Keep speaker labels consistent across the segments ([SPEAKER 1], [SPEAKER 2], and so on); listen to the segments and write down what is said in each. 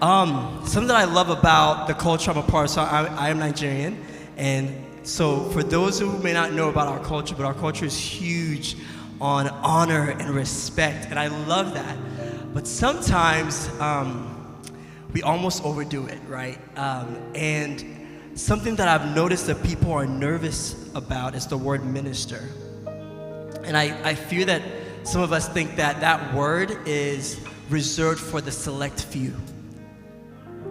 [SPEAKER 1] Something that I love about the culture I'm a part of, so I am Nigerian, and so for those who may not know about our culture, but our culture is huge on honor and respect, and I love that. But sometimes we almost overdo it, right? And something that I've noticed that people are nervous about is the word minister. And I fear that some of us think that that word is reserved for the select few.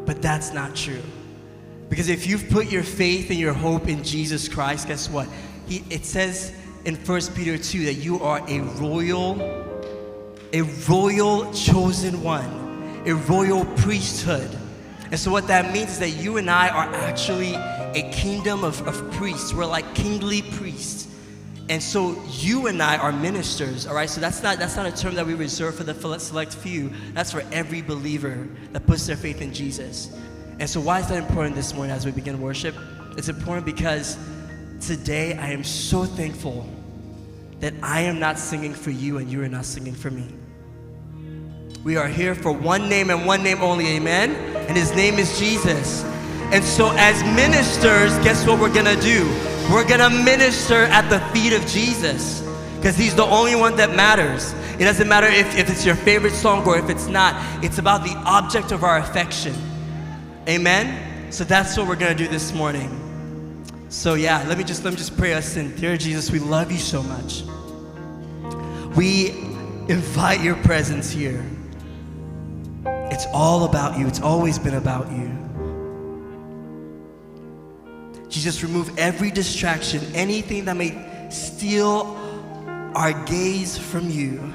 [SPEAKER 1] But that's not true. Because if you've put your faith and your hope in Jesus Christ, guess what? It says in 1 Peter 2 that you are a royal chosen one, a royal priesthood. And so what that means is that you and I are actually a kingdom of priests. We're like kingly priests. And so you and I are ministers, all right? So that's not a term that we reserve for the select few. That's for every believer that puts their faith in Jesus. And so why is that important this morning as we begin worship? It's important because today I am so thankful that I am not singing for you and you are not singing for me. We are here for one name and one name only, amen? And his name is Jesus. And so as ministers, guess what we're gonna do? We're gonna minister at the feet of Jesus because he's the only one that matters. It doesn't matter if it's your favorite song or if it's not. It's about the object of our affection. Amen? So that's what we're gonna do this morning. So yeah, let me just pray us in. Dear Jesus, we love you so much. We invite your presence here. It's all about you. It's always been about you. Jesus, remove every distraction, anything that may steal our gaze from you.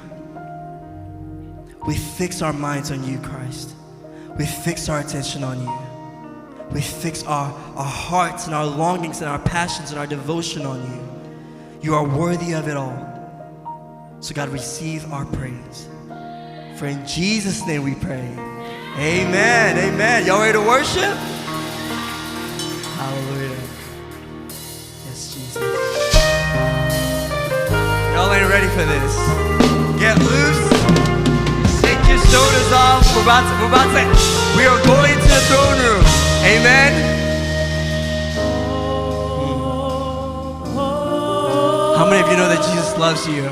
[SPEAKER 1] We fix our minds on you, Christ. We fix our attention on you. We fix our hearts and our longings and our passions and our devotion on you. You are worthy of it all. So God, receive our praise. For in Jesus' name we pray. Amen, amen. Y'all ready to worship? Hallelujah. Yes, Jesus. Y'all ain't ready for this. Get loose. Take your shoulders off. We are going to the throne room. Amen. How many of you know that Jesus loves you?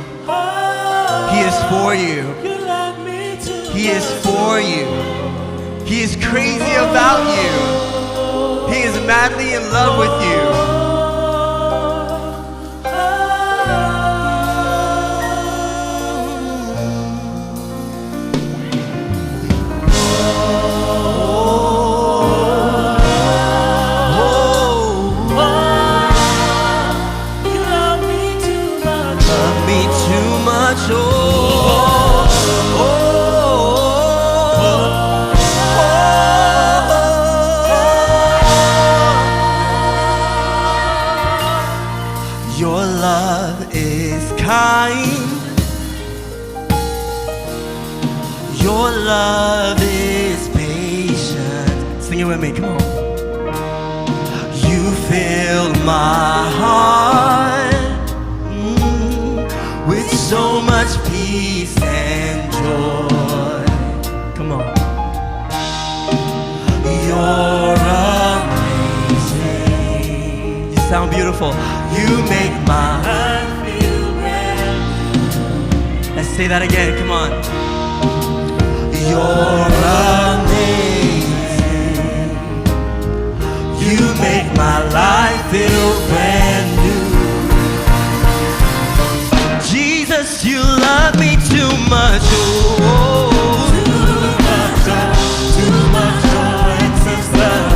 [SPEAKER 1] He is for you. He is for you. He is crazy about you. He is madly in love with you. Your love is kind. Your love is patient. Sing it with me, come on. You fill my heart with so much peace and joy. Come on. You're amazing. You sound beautiful. You make my heart feel brand new. Let's say that again, come on. You're amazing. You make my life feel brand new. Jesus, you love me too much. Oh, too much joy, excess love.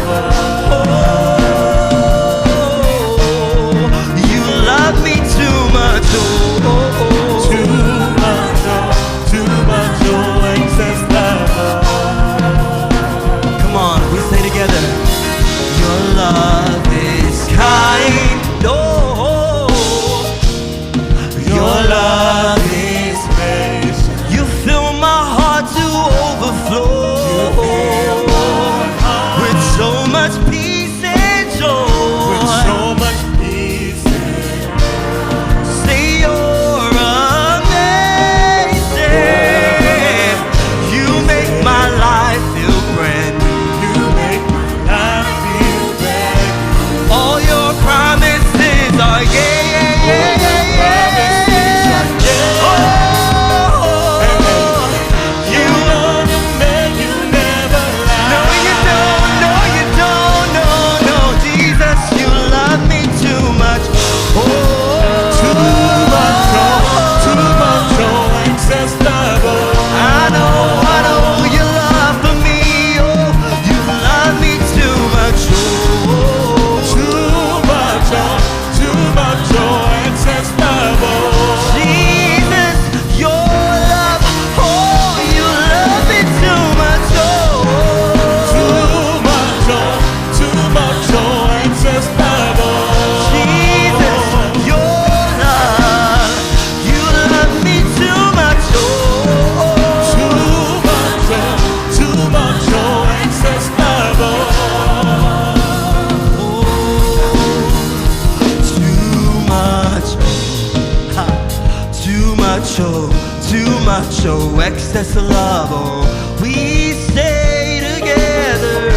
[SPEAKER 1] trouble, we stay together.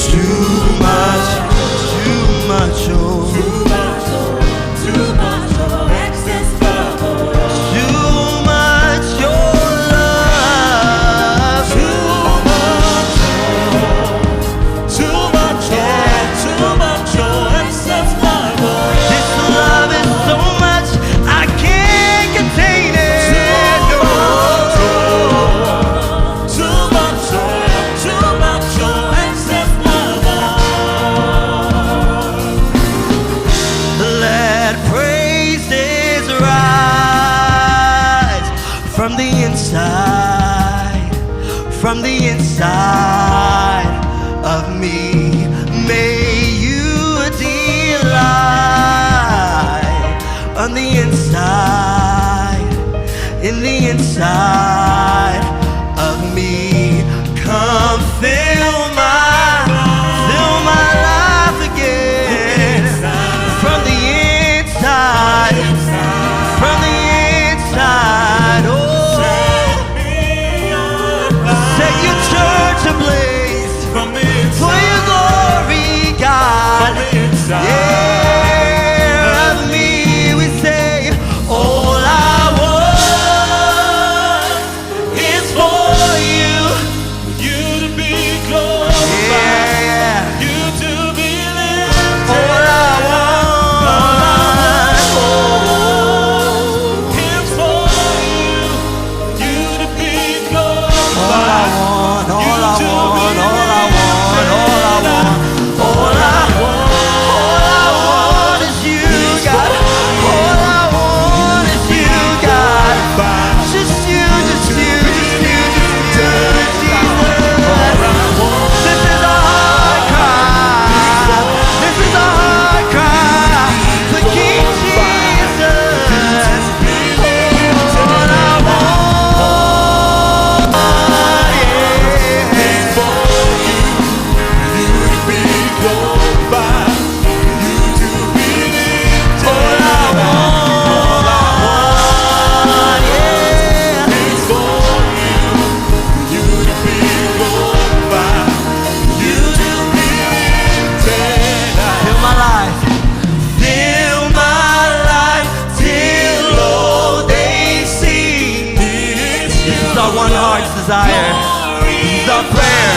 [SPEAKER 1] Too much, oh.
[SPEAKER 2] Too much, oh, excess love, oh.
[SPEAKER 1] Too much your love.
[SPEAKER 2] Too much, oh, excess love, oh.
[SPEAKER 1] This love is so much I can't contain it.
[SPEAKER 2] Too much, oh, excess love, oh.
[SPEAKER 1] Let praises rise from the inside of me. May you delight on the inside, in the inside of me. Come fill my life again from the inside, oh. Set your church ablaze for your glory, God. Yeah, of me we say, all I want is for you.
[SPEAKER 2] You to be glorified,
[SPEAKER 1] Yeah,
[SPEAKER 2] you to be lifted.
[SPEAKER 1] all I want,
[SPEAKER 2] It's for you to be glorified.
[SPEAKER 1] all I want, all I want, all I want, all I want is you, God. All I want is you, God. Just you, just you, just you, just you, Jesus. This is our heart cry. This is our heart cry for King Jesus. All I want, yeah. All I want, yeah. Fill my life till all they see. This is our one heart's desire. This is our prayer.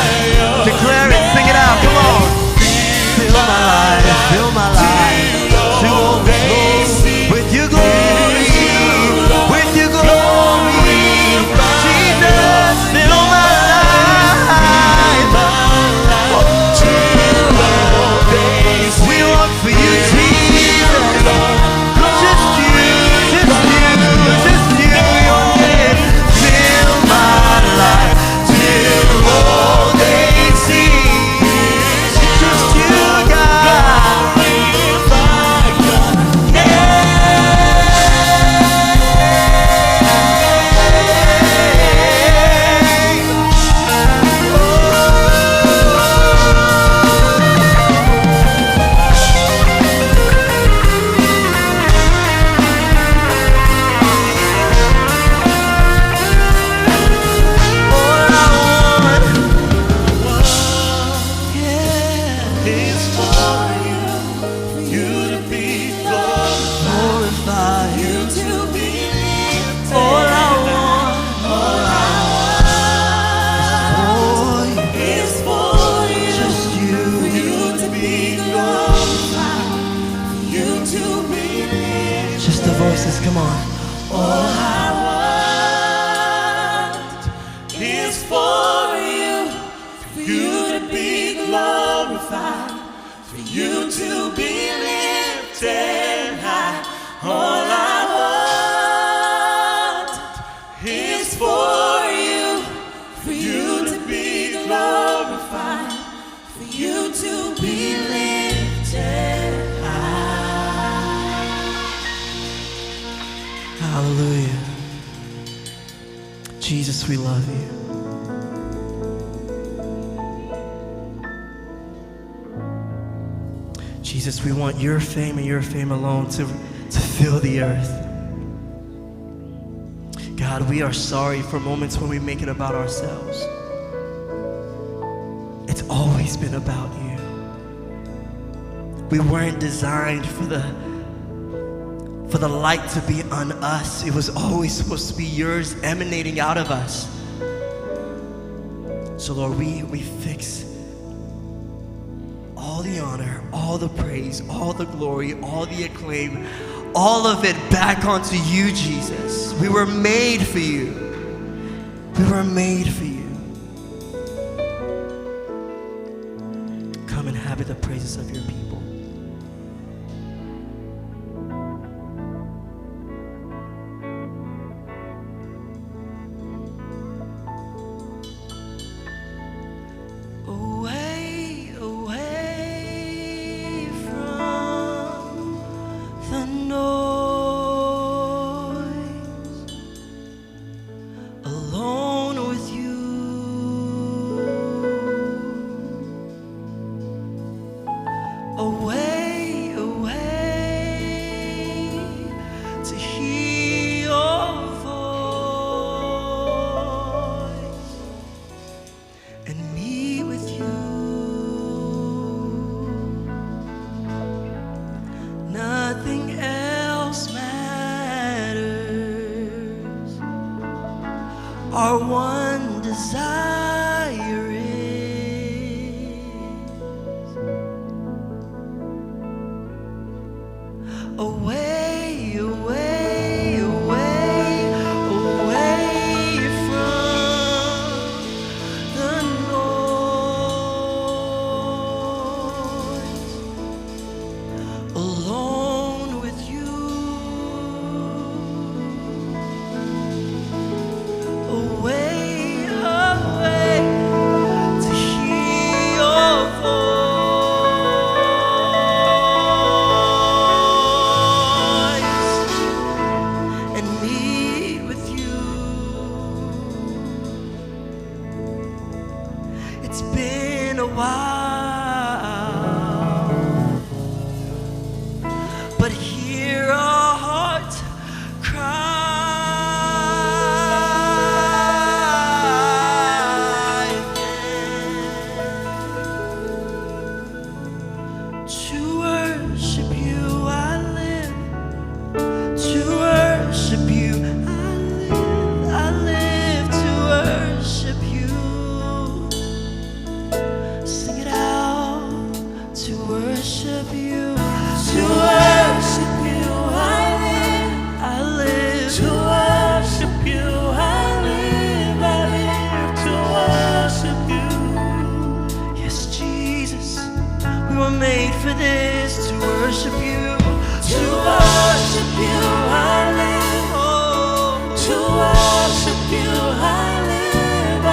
[SPEAKER 1] Declare it, sing it out, come on. Fill my life to overflow with your glory, with your glory. Jesus, fill my life. We want for you, Jesus. Just you, just you, just you. Yeah. Fill my life till all they see. Just you, God. All I want, yeah,
[SPEAKER 2] It's for you to be
[SPEAKER 1] glorify you.
[SPEAKER 2] to be lifted.
[SPEAKER 1] All I want, for you,
[SPEAKER 2] It's for you
[SPEAKER 1] just you.
[SPEAKER 2] to be glorified, you to be lifted.
[SPEAKER 1] Just the voices, come on.
[SPEAKER 2] All I want is for you to be glorified, for you to be lifted high. All I want is for you to be glorified, for you to be lifted high.
[SPEAKER 1] Hallelujah. Jesus, we love you. Jesus, we want your fame and your fame alone to fill the earth. God, God, we are sorry for moments when we make it about ourselves. It's always been about you. We weren't designed for the light to be on us. It was always supposed to be yours emanating out of us. So Lord, we fix all the honor, all the praise, all the glory, all the acclaim, all of it back onto you, Jesus. We were made for you. We were made for you. Come inhabit the praises of your people. Away, away from the noise, alone with you, away, away to hear your voice and meet with you. Nothing else matters. Our one desire is away, away, away, away from the noise, alone with you, away, away to hear your voice and meet with you. It's been a while, but hear our heart cry again. To worship you I live, to worship you I live to worship you. Sing it out. To worship you, to worship you I live
[SPEAKER 2] To worship you, I live to worship you.
[SPEAKER 1] Yes, Jesus, we were made for this, to worship you.
[SPEAKER 2] To worship you, I live.
[SPEAKER 1] Oh,
[SPEAKER 2] To worship you, I live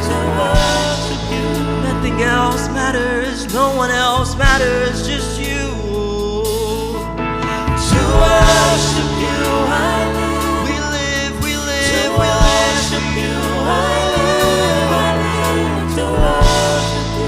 [SPEAKER 2] to worship you.
[SPEAKER 1] nothing else matters, no one else matters, just you.
[SPEAKER 2] To worship you, I live.
[SPEAKER 1] We live, we
[SPEAKER 2] To
[SPEAKER 1] live, we
[SPEAKER 2] worship
[SPEAKER 1] live.
[SPEAKER 2] you, I live to worship you.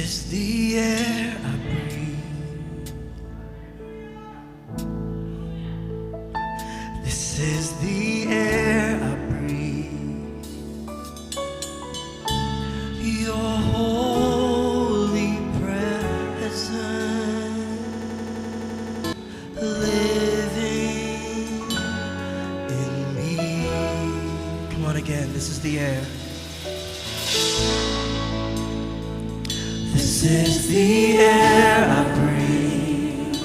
[SPEAKER 1] is the air I breathe. This is the air I breathe. Your holy presence living in me. Come on again, this is the air. This is the air I breathe.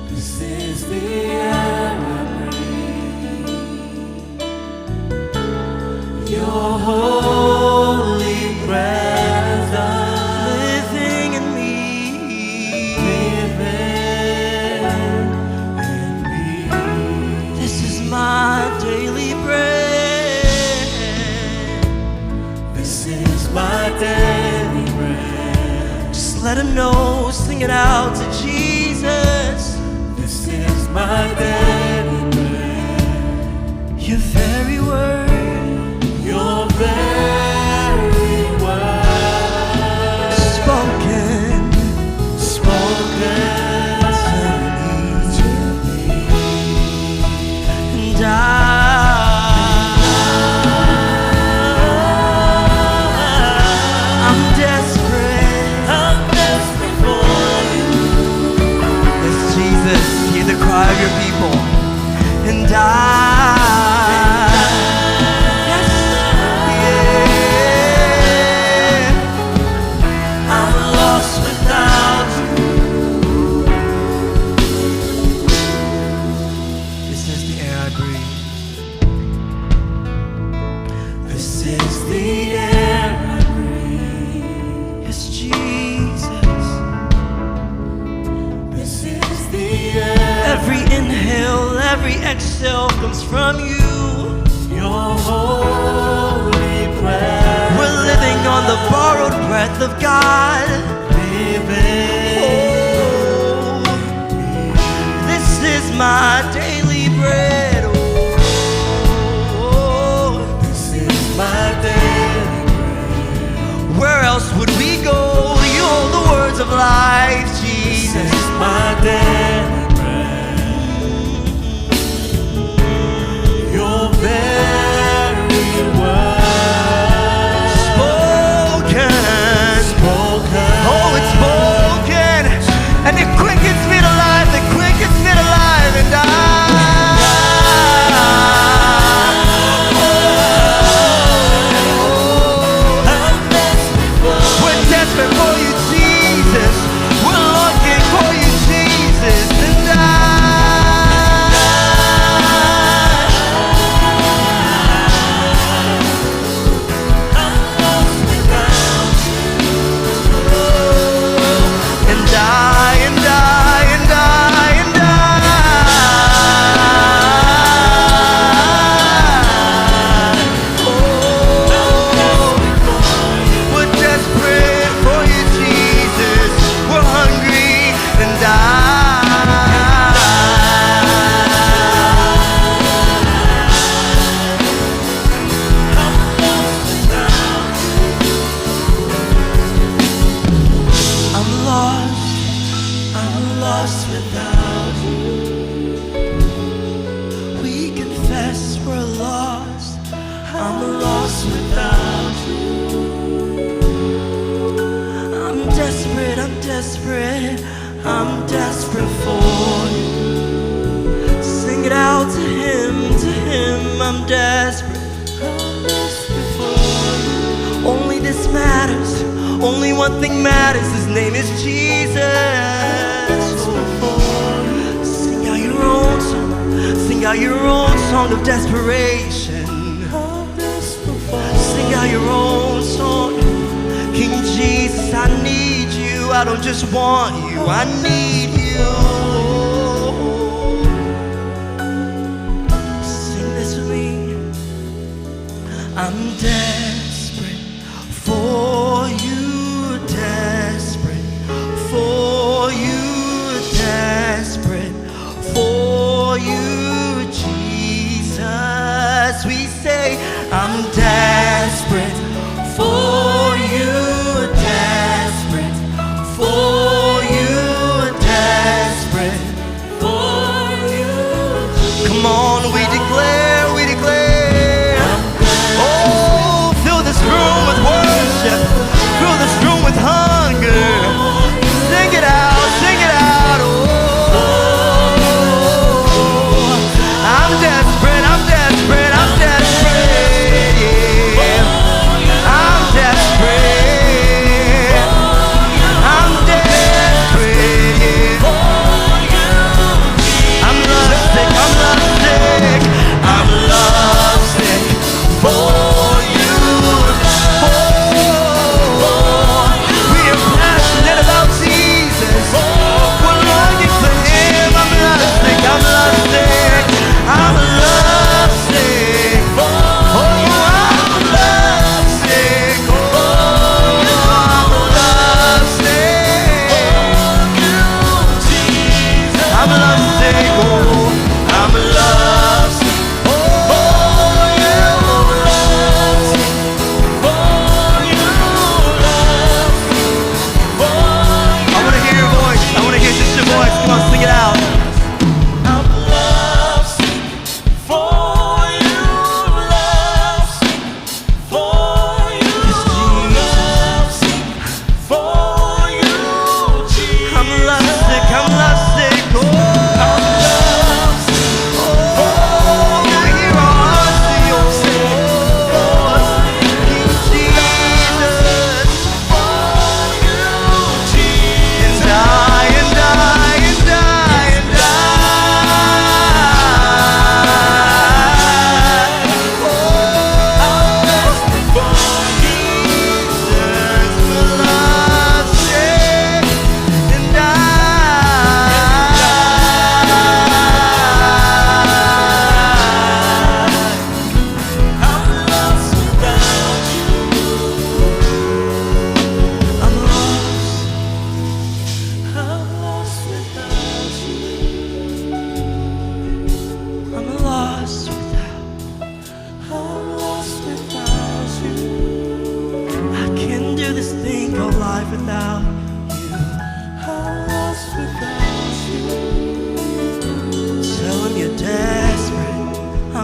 [SPEAKER 1] This is the air I breathe. Your holy presence living in me. Living in me. This is my daily bread. This is my daily bread. Just let him know, sing it out to Jesus. This is my daily bread. Your very word, your very word, spoken to me. And I'm desperate for you. Yes, Jesus, hear the cry of your people. And yes, yeah, I'm lost without you. This is the air I breathe. This is the air I breathe. Yes, Jesus. This is the air. Every inhale, every exhale comes from you. Your holy breath. We're living on the borrowed breath of God. Living. This is my daily bread. Oh, this is my daily bread. Where else would we go? You hold the words of life, Jesus. This is my daily bread. Your very word spoken. Oh, it's spoken. And it quickens me to life. It quickens me to life. And we're desperate for you, Jesus. We're longing for you, Jesus. And we're desperate for you, Jesus. We're hungry and I'm lost without you. We confess we're lost. I'm lost without you. I'm desperate for you. Sing it out to him, I'm desperate for you. Only this matters, only one thing matters, his name is Jesus. Sing out your own song, sing out your own song of desperation. Sing out your own song. King Jesus, I need you. I don't just want you, I need you. Sing this with me. I'm desperate for you, desperate for you, desperate for you, Jesus. We say, I'm desperate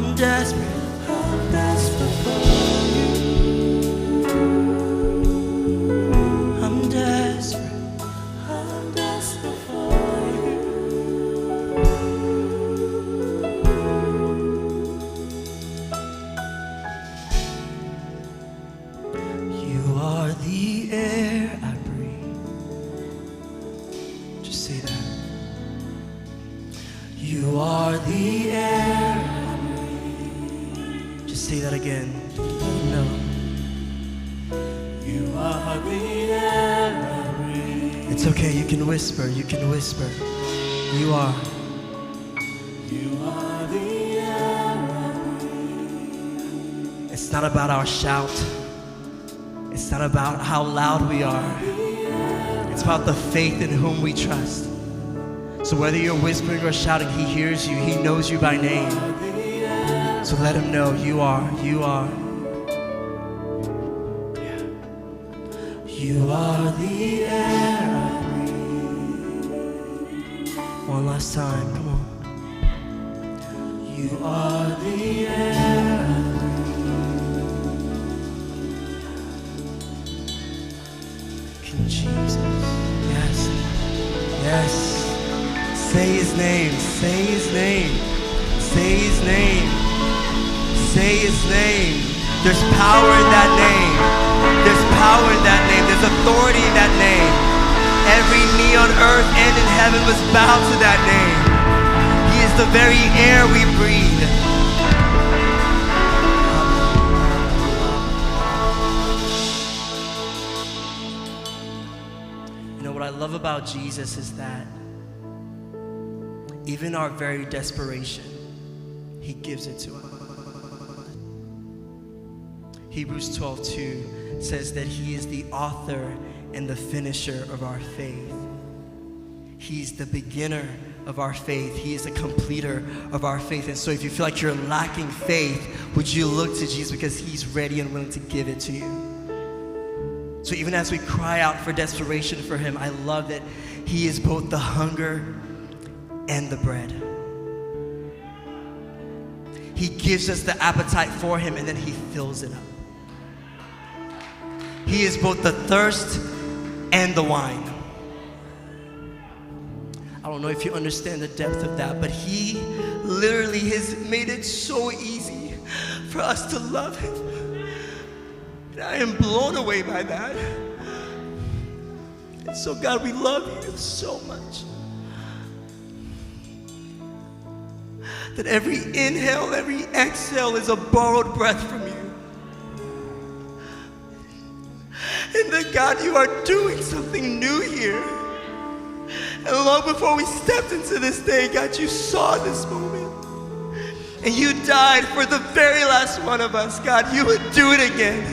[SPEAKER 1] I'm desperate.
[SPEAKER 2] I'm desperate for you.
[SPEAKER 1] I'm desperate.
[SPEAKER 2] I'm desperate for you.
[SPEAKER 1] You are the air I breathe. Just say that. You are the air I breathe. Just say that again. Let them know.
[SPEAKER 2] You are the air I breathe.
[SPEAKER 1] It's okay, you can whisper, you can whisper. You are.
[SPEAKER 2] You are the air I breathe.
[SPEAKER 1] It's not about our shout. It's not about how loud we are. It's about the faith in whom we trust. So whether you're whispering or shouting, he hears you. He knows you by name. So let him know you are. You are. Yeah. You are the air I breathe. One last time, come on. You are the air I breathe. King Jesus. Yes. Yes. Say his name. Say his name. Say his name. Say his name. There's power in that name. There's power in that name. There's authority in that name. Every knee on earth and in heaven must bow to that name. He is the very air we breathe. You know what I love about Jesus is that even our very desperation, he gives it to us. Hebrews 12:2 says that he is the author and the finisher of our faith. He's the beginner of our faith. He is the completer of our faith. And so if you feel like you're lacking faith, would you look to Jesus because he's ready and willing to give it to you? So even as we cry out for desperation for him, I love that he is both the hunger and the bread. He gives us the appetite for him and then he fills it up. He is both the thirst and the wine. I don't know if you understand the depth of that, but he literally has made it so easy for us to love him. And I am blown away by that. And so God, we love you so much. That every inhale, every exhale is a borrowed breath from you. And that God, you are doing something new here. And long before we stepped into this day, God, you saw this moment. And you died for the very last one of us. God, you would do it again.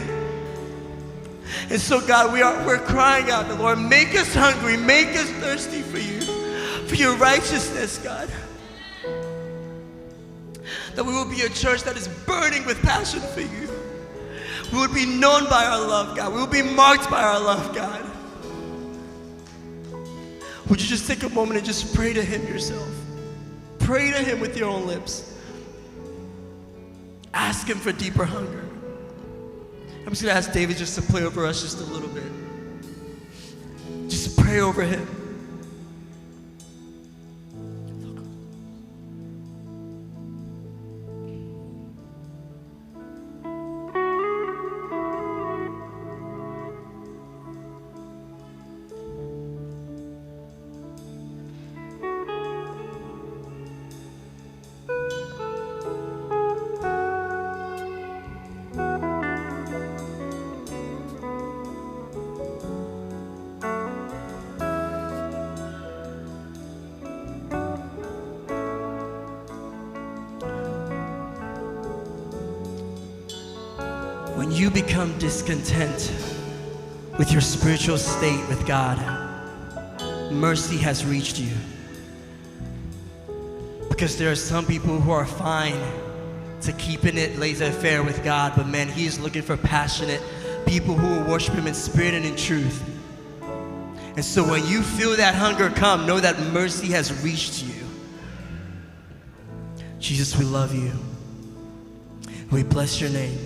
[SPEAKER 1] And so God, we're crying out, the Lord, make us hungry, make us thirsty for you, for your righteousness, God. That we will be a church that is burning with passion for you. We would be known by our love, God. We will be marked by our love, God. Would you just take a moment and just pray to him yourself? Pray to him with your own lips. Ask him for deeper hunger. I'm just going to ask David just to play over us just a little bit. Just pray over him. When you become discontent with your spiritual state with God, mercy has reached you. Because there are some people who are fine to keeping it laissez-faire with God, but man, he is looking for passionate people who will worship him in spirit and in truth. And so when you feel that hunger come, know that mercy has reached you. Jesus, we love you. We bless your name.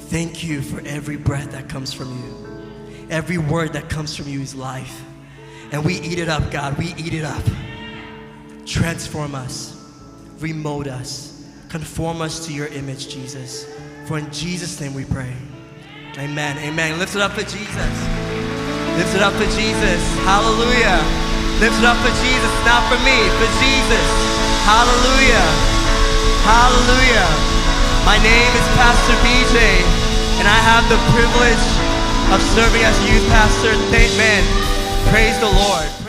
[SPEAKER 1] Thank you for every breath that comes from you. Every word that comes from you is life. And we eat it up, God. We eat it up. Transform us. Remold us. Conform us to your image, Jesus. For in Jesus' name we pray. Amen. Amen. Lift it up for Jesus. Lift it up for Jesus. Hallelujah. Lift it up for Jesus. Not for me, for Jesus. Hallelujah. Hallelujah. My name is Pastor BJ, and I have the privilege of serving as youth pastor. Man, praise the Lord.